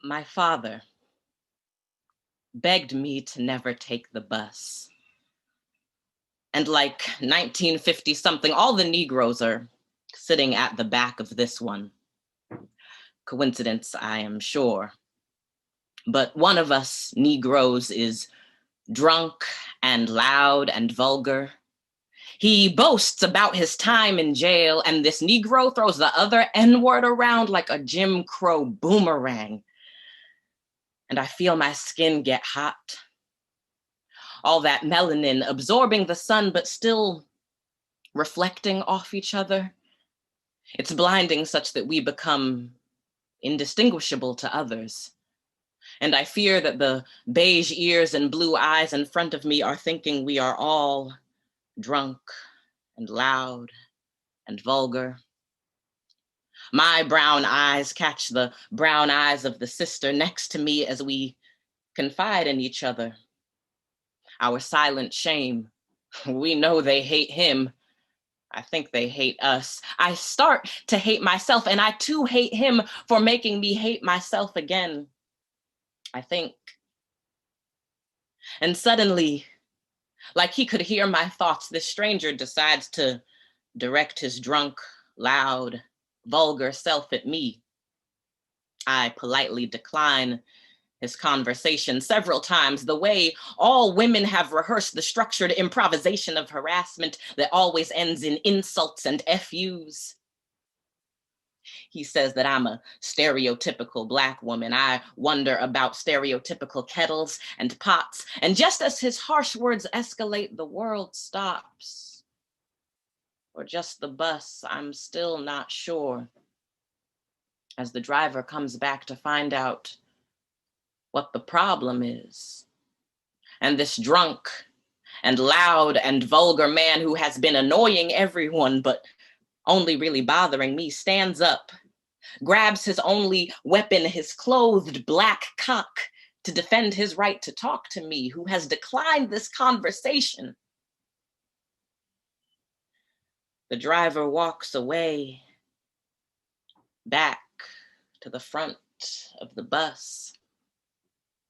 My father begged me to never take the bus. And like 1950 something, all the Negroes are sitting at the back of this one. Coincidence, I am sure. But one of us Negroes is drunk and loud and vulgar. He boasts about his time in jail, and this Negro throws the other N-word around like a Jim Crow boomerang. And I feel my skin get hot. All that melanin absorbing the sun, but still reflecting off each other. It's blinding such that we become indistinguishable to others. And I fear that the beige ears and blue eyes in front of me are thinking we are all drunk and loud and vulgar. My brown eyes catch the brown eyes of the sister next to me as we confide in each other. Our silent shame. We know they hate him. I think they hate us. I start to hate myself, and I too hate him for making me hate myself again. I think. And suddenly, like he could hear my thoughts, this stranger decides to direct his drunk, loud, vulgar self at me. I politely decline his conversation several times, the way all women have rehearsed the structured improvisation of harassment that always ends in insults and FUs. He says that I'm a stereotypical Black woman. I wonder about stereotypical kettles and pots. And just as his harsh words escalate, the world stops. Or just the bus, I'm still not sure. As the driver comes back to find out what the problem is. And this drunk and loud and vulgar man who has been annoying everyone, but only really bothering me, stands up, grabs his only weapon, his clothed Black cock, to defend his right to talk to me, who has declined this conversation. The driver walks away, back to the front of the bus.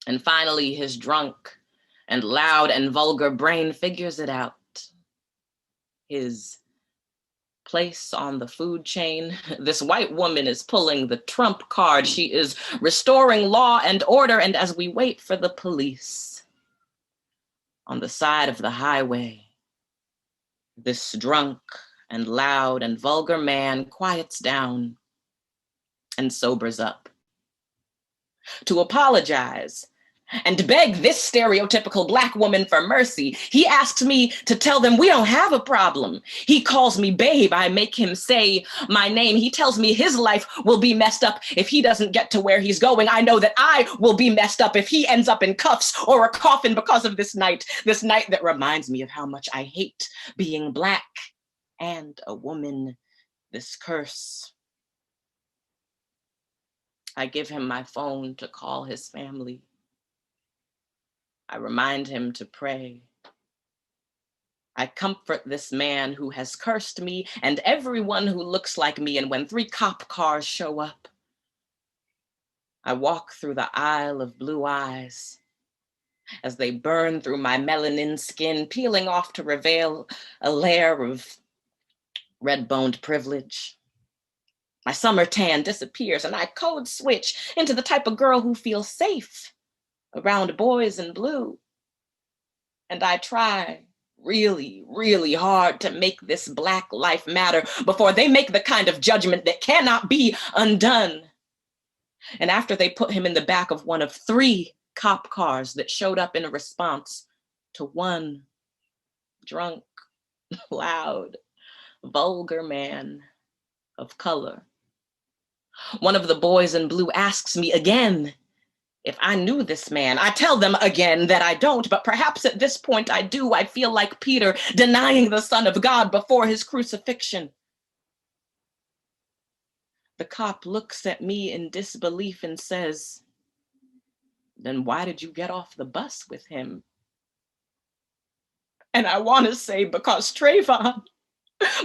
And finally, his drunk and loud and vulgar brain figures it out. His place on the food chain. This white woman is pulling the trump card. She is restoring law and order. And as we wait for the police on the side of the highway, this drunk and loud and vulgar man quiets down and sobers up. To apologize and beg this stereotypical Black woman for mercy, he asks me to tell them we don't have a problem. He calls me babe. I make him say my name. He tells me his life will be messed up if he doesn't get to where he's going. I know that I will be messed up if he ends up in cuffs or a coffin because of this night that reminds me of how much I hate being Black and a woman, this curse. I give him my phone to call his family. I remind him to pray. I comfort this man who has cursed me and everyone who looks like me. And when 3 cop cars show up, I walk through the aisle of blue eyes as they burn through my melanin skin, peeling off to reveal a layer of red-boned privilege. My summer tan disappears and I code switch into the type of girl who feels safe around boys in blue. And I try really, really hard to make this Black life matter before they make the kind of judgment that cannot be undone. And after they put him in the back of one of 3 cop cars that showed up in a response to one drunk, loud, vulgar man of color, one of the boys in blue asks me again if I knew this man. I tell them again that I don't, but perhaps at this point I do. I feel like Peter denying the Son of God before his crucifixion. The cop looks at me in disbelief and says, "Then why did you get off the bus with him?" And I want to say, because Trayvon,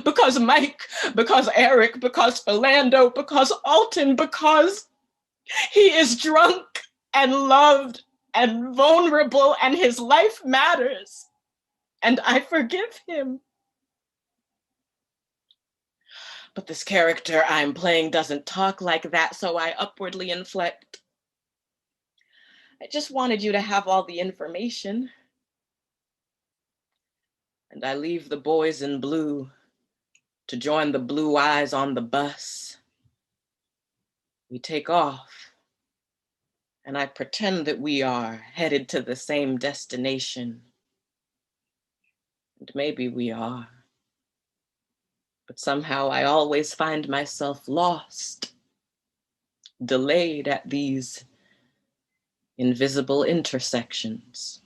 because Mike, because Eric, because Philando, because Alton, because He is drunk and loved and vulnerable, and his life matters. And I forgive him. But this character I'm playing doesn't talk like that, so I upwardly inflect. I just wanted you to have all the information. And I leave the boys in blue to join the blue eyes on the bus. We take off, and I pretend that we are headed to the same destination. And maybe we are. But somehow I always find myself lost, delayed at these invisible intersections.